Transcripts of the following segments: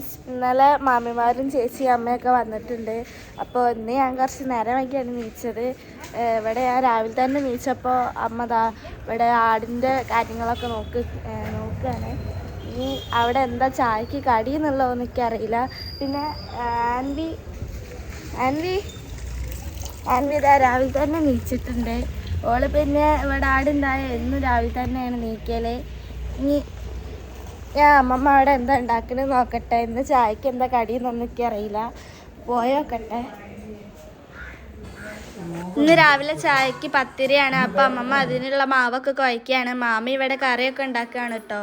ഇന്നലെ മാമിമാരും ചേച്ചി അമ്മയൊക്കെ വന്നിട്ടുണ്ട്. അപ്പോൾ ഇന്ന് ഞാൻ കുറച്ച് നേരം വൈകിയാണ് നീച്ചത്. ഇവിടെ ഞാൻ രാവിലെ തന്നെ നീച്ചപ്പോൾ അമ്മ ഇവിടെ ആടിൻ്റെ കാര്യങ്ങളൊക്കെ നോക്കുകയാണ്. ഇനി അവിടെ എന്താ ചായക്ക് കടി എന്നുള്ളതൊന്നും എനിക്കറിയില്ല. പിന്നെ ആൻവി ഇതാ രാവിലെ തന്നെ നീച്ചിട്ടുണ്ട്. ഓള് പിന്നെ ഇവിടെ ആടുണ്ടായ എന്നും രാവിലെ തന്നെയാണ് നീക്കൽ. ഇനി ഞാൻ അമ്മമ്മ അവിടെ എന്താ ഉണ്ടാക്കുന്നത് നോക്കട്ടെ. ഇന്ന് ചായക്ക് എന്താ കടിയെന്നൊന്നും എനിക്കറിയില്ല. പോയോക്കട്ടെ. ഇന്ന് രാവിലെ ചായക്ക് പത്തിരിയാണ്. അപ്പം അമ്മമ്മ അതിനുള്ള മാവൊക്കെ കുഴയ്ക്കുകയാണ്. മാമി ഇവിടെ കറിയൊക്കെ ഉണ്ടാക്കുകയാണ് കേട്ടോ.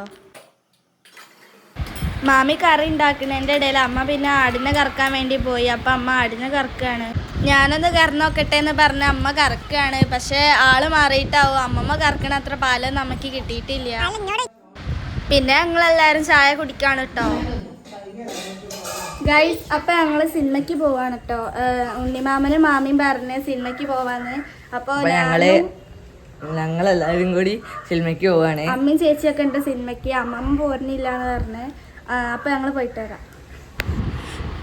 മാമി കറി ഉണ്ടാക്കുന്നതിൻ്റെ ഇടയിൽ അമ്മ പിന്നെ ആടിനെ കറക്കാൻ വേണ്ടി പോയി. അപ്പം അമ്മ ആടിനെ കറക്കുകയാണ്. ഞാനൊന്ന് കറന്നോക്കട്ടെ എന്ന് പറഞ്ഞ് അമ്മ കറക്കുകയാണ്. പക്ഷേ ആള് മാറിയിട്ടാവും. അമ്മമ്മ കറക്കണ അത്ര പാലൊന്നും നമുക്ക് കിട്ടിയിട്ടില്ല. പിന്നെ ഞങ്ങളെല്ലാവരും ചായ കുടിക്കാണ് കേട്ടോ ഗൈസ്. അപ്പം ഞങ്ങൾ സിനിമയ്ക്ക് പോവാണ് കേട്ടോ. ഉണ്ണിമാമനും മാമിയും പറഞ്ഞ് സിനിമയ്ക്ക് പോവാന്ന്. അപ്പോൾ ഞങ്ങളെല്ലാവരും കൂടി സിനിമയ്ക്ക് പോവാണ്. അമ്മയും ചേച്ചിയൊക്കെ ഉണ്ട് സിനിമയ്ക്ക്. അമ്മമ്മ പോരുന്നില്ല എന്ന് പറഞ്ഞ്. അപ്പം ഞങ്ങൾ പോയിട്ട് വരാം.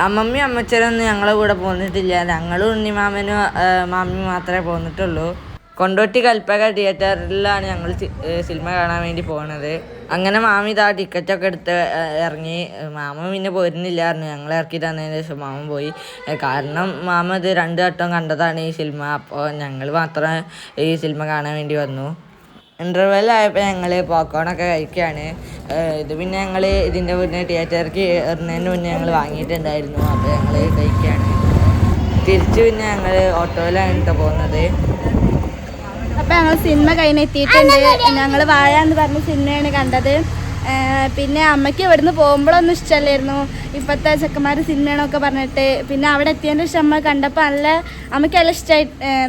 അമ്മമ്മയും അമ്മച്ചനൊന്നും ഞങ്ങളെ കൂടെ പോന്നിട്ടില്ല. ഞങ്ങളും ഉണ്ണിമാമനും മാമിയും മാത്രമേ പോന്നിട്ടുള്ളൂ. കൊണ്ടോട്ടി കൽപ്പക തിയേറ്ററിലാണ് ഞങ്ങൾ സിനിമ കാണാൻ വേണ്ടി പോകുന്നത്. അങ്ങനെ മാമി ഇതാ ടിക്കറ്റൊക്കെ എടുത്ത് ഇറങ്ങി. മാമ പിന്നെ പോരുന്നില്ല പറഞ്ഞു. ഞങ്ങൾ ഇറക്കി തന്നതിന് ശേഷം മാമ പോയി. കാരണം മാമ ഇത് 2 വട്ടം കണ്ടതാണ് ഈ സിനിമ. അപ്പോൾ ഞങ്ങൾ മാത്രം ഈ സിനിമ കാണാൻ വേണ്ടി വന്നു. ഇൻ്റർവെല്ലായപ്പോൾ ഞങ്ങൾ പോപ്കോണൊക്കെ കഴിക്കുകയാണ്. ഇത് പിന്നെ ഞങ്ങൾ ഇതിൻ്റെ മുന്നേ തിയേറ്ററിലേക്ക് എറുന്നതിന് മുന്നേ ഞങ്ങൾ വാങ്ങിയിട്ടുണ്ടായിരുന്നു. അപ്പോൾ ഞങ്ങൾ കഴിക്കുകയാണ്. തിരിച്ച് പിന്നെ ഞങ്ങൾ ഓട്ടോയിലാണ് കേട്ടോ പോകുന്നത്. അപ്പം ഞങ്ങൾ സിനിമ കഴിഞ്ഞെത്തിയിട്ടുണ്ട്. ഞങ്ങൾ വാഴ എന്ന് പറഞ്ഞ സിനിമയാണ് കണ്ടത്. പിന്നെ അമ്മയ്ക്ക് ഇവിടുന്ന് പോകുമ്പോഴൊന്നും ഇഷ്ടമല്ലായിരുന്നു. ഇപ്പോഴത്തെ ചെക്കന്മാർ സിനിമയാണൊക്കെ പറഞ്ഞിട്ട്. പിന്നെ അവിടെ എത്തിയതിൻ്റെ ശേഷം അമ്മ കണ്ടപ്പോൾ അമ്മയ്ക്ക്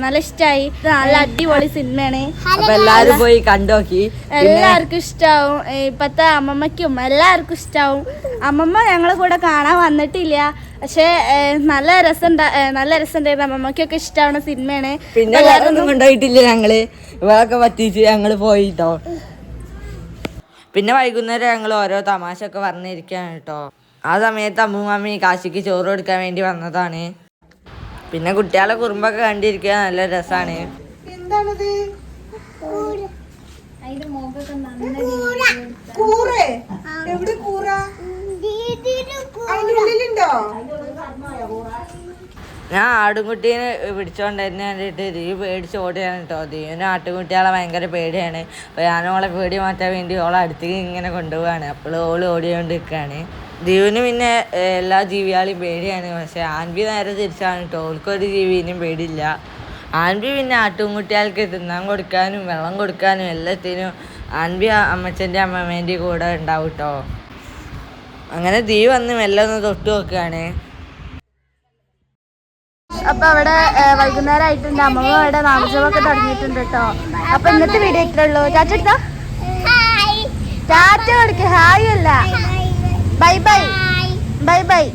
നല്ല ഇഷ്ടമായി. നല്ല അടിപൊളി സിനിമയാണ്. എല്ലാവരും പോയി കണ്ടോക്കി. എല്ലാവർക്കും ഇഷ്ടമാവും. ഇപ്പോഴത്തെ അമ്മമ്മയ്ക്കും എല്ലാവർക്കും ഇഷ്ടമാവും. അമ്മമ്മ ഞങ്ങളെ കൂടെ കാണാൻ വന്നിട്ടില്ല. പക്ഷേ നല്ല രസമുണ്ടായിരുന്നു. അമ്മമ്മയ്ക്കൊക്കെ ഇഷ്ടമാവുന്ന സിനിമയാണ്. പിന്നെ വേറൊന്നും കൊണ്ടുപോയിട്ടില്ല. ഞങ്ങള് ഇവരൊക്കെ പറ്റിച്ച് ഞങ്ങൾ പോയിട്ടോ. പിന്നെ വൈകുന്നേരം ഞങ്ങൾ ഓരോ തമാശ ഒക്കെ പറഞ്ഞിരിക്കുകയാണ് കേട്ടോ. ആ സമയത്ത് അമ്മൂമ്മി കാശിക്ക് ചോറ് കൊടുക്കാൻ വേണ്ടി വന്നതാണ്. പിന്നെ കുട്ടികളെ കുറുമ്പൊക്കെ കണ്ടിരിക്കുക നല്ല രസമാണ്. ഞാൻ ആടുംകുട്ടീനെ പിടിച്ചോണ്ട് തന്നെ കണ്ടിട്ട് ദീവ് പേടിച്ച് ഓടിയാണ് കേട്ടോ. ദീവിന് ആട്ടുകുട്ടികളെ ഭയങ്കര പേടിയാണ്. അപ്പോൾ ഞാനോളെ പേടി മാറ്റാൻ വേണ്ടി ഓളെ അടുത്തേക്ക് ഇങ്ങനെ കൊണ്ടുപോവാണ്. അപ്പോൾ ഓള് ഓടിക്കൊണ്ട് നിൽക്കുകയാണ്. ദീവിന് പിന്നെ എല്ലാ ജീവികളെയും പേടിയാണ്. പക്ഷേ ആൻവി നേരെ തിരിച്ചാണ് കേട്ടോ. ഓൾക്കൊരു ജീവിനും പേടിയില്ല. ആൻവി പിന്നെ ആട്ടുംകുട്ടികൾക്ക് തിന്നാൻ കൊടുക്കാനും വെള്ളം കൊടുക്കാനും എല്ലാത്തിനും ആൻവി അമ്മച്ചൻ്റെ അമ്മമ്മേൻ്റെ കൂടെ ഉണ്ടാവും കേട്ടോ. അങ്ങനെ ദീവ് വന്ന് മെല്ലെ ഒന്ന് തൊട്ട് നോക്കുകയാണ്. അപ്പൊ അവിടെ വൈകുന്നേരം ആയിട്ടുണ്ട്. അമ്മമ്മ അവിടെ നാമജപമൊക്കെ തുടങ്ങിയിട്ടുണ്ട് കേട്ടോ. അപ്പൊ ഇന്നത്തെ വീഡിയോ ഇത്രേ ഉള്ളൂ. ടാറ്റ എടുത്തോ. ടാറ്റ കൊടുക്ക. ഹായ് അല്ല, ബൈ ബൈ.